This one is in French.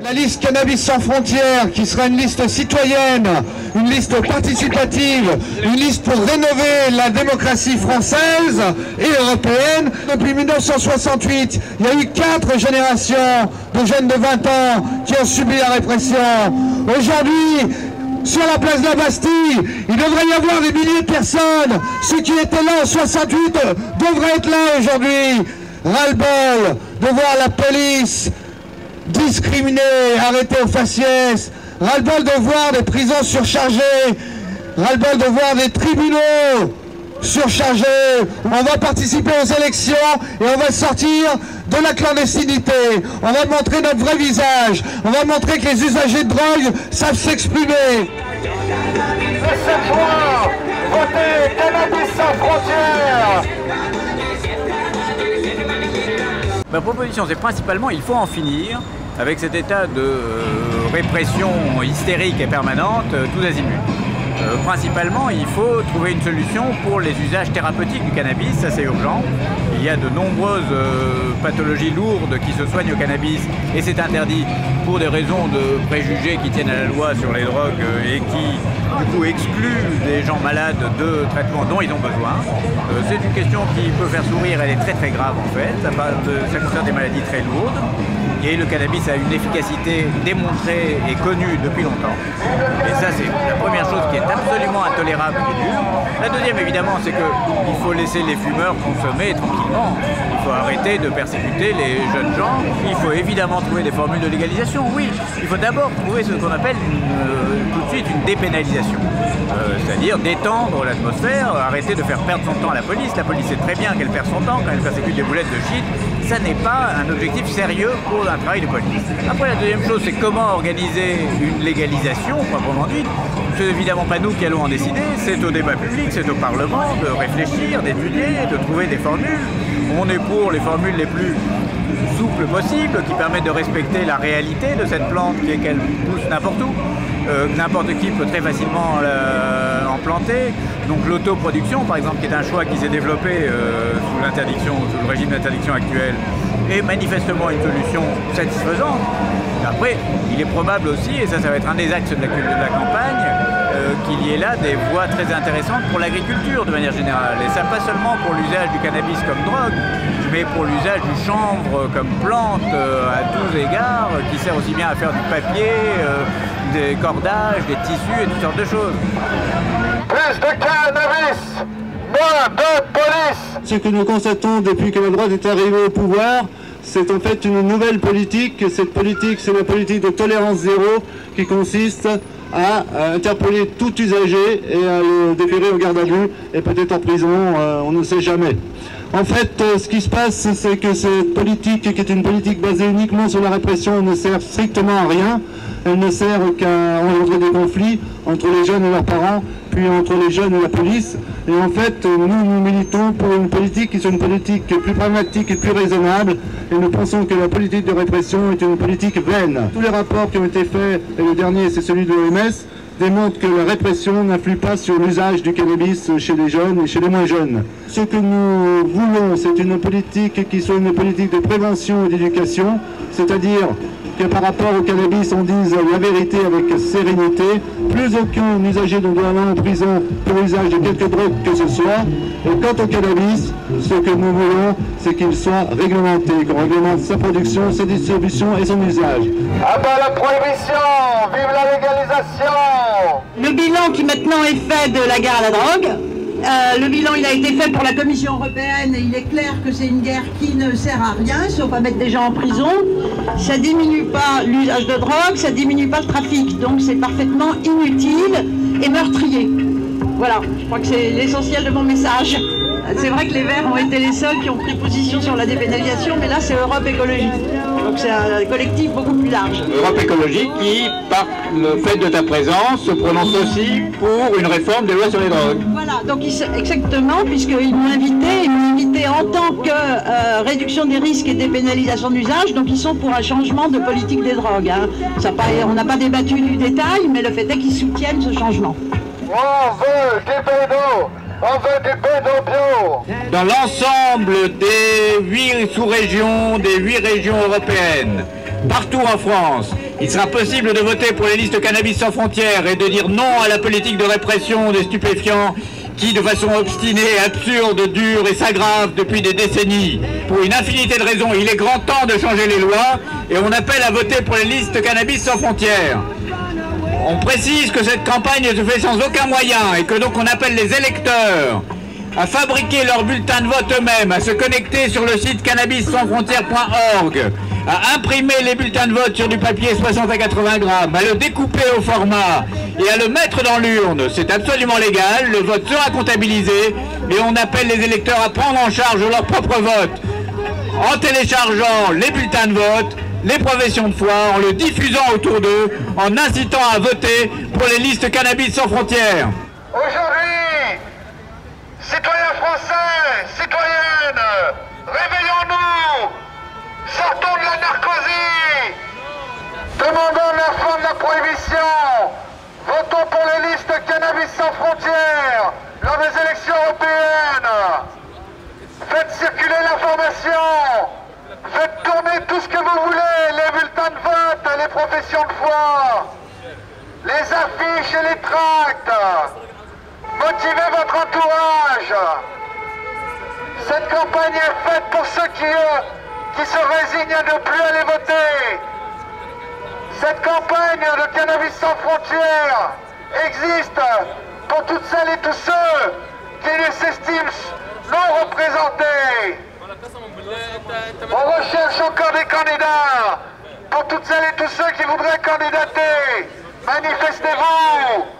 La liste Cannabis sans frontières, qui sera une liste citoyenne, une liste participative, une liste pour rénover la démocratie française et européenne. Depuis 1968, il y a eu 4 générations de jeunes de 20 ans qui ont subi la répression. Aujourd'hui, sur la place de la Bastille, il devrait y avoir des milliers de personnes. Ceux qui étaient là en 68 devraient être là aujourd'hui. Ras-le-bol de voir la police discriminée, arrêtée au faciès. Ras-le-bol de voir des prisons surchargées. Ras-le-bol de voir des tribunaux surchargés. On va participer aux élections et on va sortir de la clandestinité. On va montrer notre vrai visage. On va montrer que les usagers de drogue savent s'exprimer. Le 7 juin, votez Cannabis sans frontières. Ma proposition, c'est principalement, il faut en finir avec cet état de répression hystérique et permanente, tous azimuts. Principalement, il faut trouver une solution pour les usages thérapeutiques du cannabis, ça c'est urgent. Il y a de nombreuses pathologies lourdes qui se soignent au cannabis et c'est interdit pour des raisons de préjugés qui tiennent à la loi sur les drogues et qui du coup excluent des gens malades de traitements dont ils ont besoin. C'est une question qui peut faire sourire, elle est très très grave en fait, ça concerne des maladies très lourdes. Et le cannabis a une efficacité démontrée et connue depuis longtemps. Et ça, c'est la première chose qui est absolument intolérable et dure. La deuxième, évidemment, c'est qu'il faut laisser les fumeurs consommer tranquillement. Il faut arrêter de persécuter les jeunes gens. Il faut évidemment trouver des formules de légalisation, oui. Il faut d'abord trouver ce qu'on appelle tout de suite une dépénalisation. C'est-à-dire d'étendre l'atmosphère, arrêter de faire perdre son temps à la police. La police sait très bien qu'elle perd son temps quand elle persécute des boulettes de shit. Ça n'est pas un objectif sérieux pour un travail de police. Après, la deuxième chose, c'est comment organiser une légalisation, proprement dite. C'est évidemment pas nous qui allons en décider, c'est au débat public, c'est au Parlement de réfléchir, d'étudier, de trouver des formules. On est pour les formules les plus souples possibles, qui permettent de respecter la réalité de cette plante, qui est qu'elle pousse n'importe où. N'importe qui peut très facilement en planter. Donc l'autoproduction, par exemple, qui est un choix qui s'est développé sous le régime d'interdiction actuel, est manifestement une solution satisfaisante. Après, il est probable aussi, et ça va être un des axes de la campagne, qu'il y ait là des voies très intéressantes pour l'agriculture de manière générale. Et ça pas seulement pour l'usage du cannabis comme drogue, mais pour l'usage du chanvre comme plante à tous égards, qui sert aussi bien à faire du papier, des cordages, des tissus et toutes sortes de choses. Plus de cannabis, moins de police. Ce que nous constatons depuis que la droite est arrivée au pouvoir, c'est en fait une nouvelle politique. Cette politique, c'est la politique de tolérance zéro qui consiste à interpeller tout usager et à le déférer au garde à vue et peut-être en prison, on ne sait jamais. En fait, ce qui se passe, c'est que cette politique, qui est une politique basée uniquement sur la répression, ne sert strictement à rien. Elle ne sert qu'à engendrer des conflits entre les jeunes et leurs parents, puis entre les jeunes et la police. Et en fait, nous militons pour une politique qui soit une politique plus pragmatique et plus raisonnable. Et nous pensons que la politique de répression est une politique vaine. Tous les rapports qui ont été faits, et le dernier c'est celui de l'OMS, démontrent que la répression n'influe pas sur l'usage du cannabis chez les jeunes et chez les moins jeunes. Ce que nous voulons, c'est une politique qui soit une politique de prévention et d'éducation, c'est-à-dire que par rapport au cannabis, on dise la vérité avec sérénité. Plus aucun usager ne doit aller en prison pour l'usage de quelque drogue que ce soit. Et quant au cannabis, ce que nous voulons, c'est qu'il soit réglementé, qu'on réglemente sa production, sa distribution et son usage. Ah bah la prohibition, vive la légalisation. Le bilan qui maintenant est fait de la guerre à la drogue, le bilan il a été fait pour la Commission européenne et il est clair que c'est une guerre qui ne sert à rien, sauf à mettre des gens en prison. Ça diminue pas l'usage de drogue, ça diminue pas le trafic, donc c'est parfaitement inutile et meurtrier. Voilà, je crois que c'est l'essentiel de mon message. C'est vrai que les Verts ont été les seuls qui ont pris position sur la dépénalisation, mais là c'est Europe Écologie. Donc c'est un collectif beaucoup plus large. Europe Écologie qui, par le fait de ta présence, se prononce aussi pour une réforme des lois sur les drogues. Voilà, donc exactement, puisqu'ils m'ont invité en tant que réduction des risques et dépénalisation d'usage, donc ils sont pour un changement de politique des drogues. Hein. On n'a pas débattu du détail, mais le fait est qu'ils soutiennent ce changement. On veut des bédos, on veut des bédos bio. Dans l'ensemble des 8 sous-régions, des 8 régions européennes, partout en France. Il sera possible de voter pour les listes Cannabis sans frontières et de dire non à la politique de répression des stupéfiants qui, de façon obstinée, absurde, dure et s'aggrave depuis des décennies. Pour une infinité de raisons, il est grand temps de changer les lois et on appelle à voter pour les listes Cannabis sans frontières. On précise que cette campagne se fait sans aucun moyen et que donc on appelle les électeurs à fabriquer leur bulletin de vote eux-mêmes, à se connecter sur le site cannabissansfrontières.org, à imprimer les bulletins de vote sur du papier 60 à 80 grammes, à le découper au format et à le mettre dans l'urne. C'est absolument légal, le vote sera comptabilisé et on appelle les électeurs à prendre en charge leur propre vote en téléchargeant les bulletins de vote, les professions de foi, en le diffusant autour d'eux, en incitant à voter pour les listes Cannabis sans frontières. Aujourd'hui, citoyens français, citoyennes, réveillons-nous, sortons de la narcosie, demandons la fin de la prohibition, votons pour les listes Cannabis sans frontières lors des élections européennes, faites circuler l'information, faites tourner tout ce que vous voulez, les bulletins de vote, les professions de foi, les affiches et les tracts. Motivez votre entourage. Cette campagne est faite pour ceux qui se résignent à ne plus aller voter. Cette campagne de Cannabis sans frontières existe pour toutes celles et tous ceux qui s'estiment non représentés. On recherche encore des candidats pour toutes celles et tous ceux qui voudraient candidater. Manifestez-vous.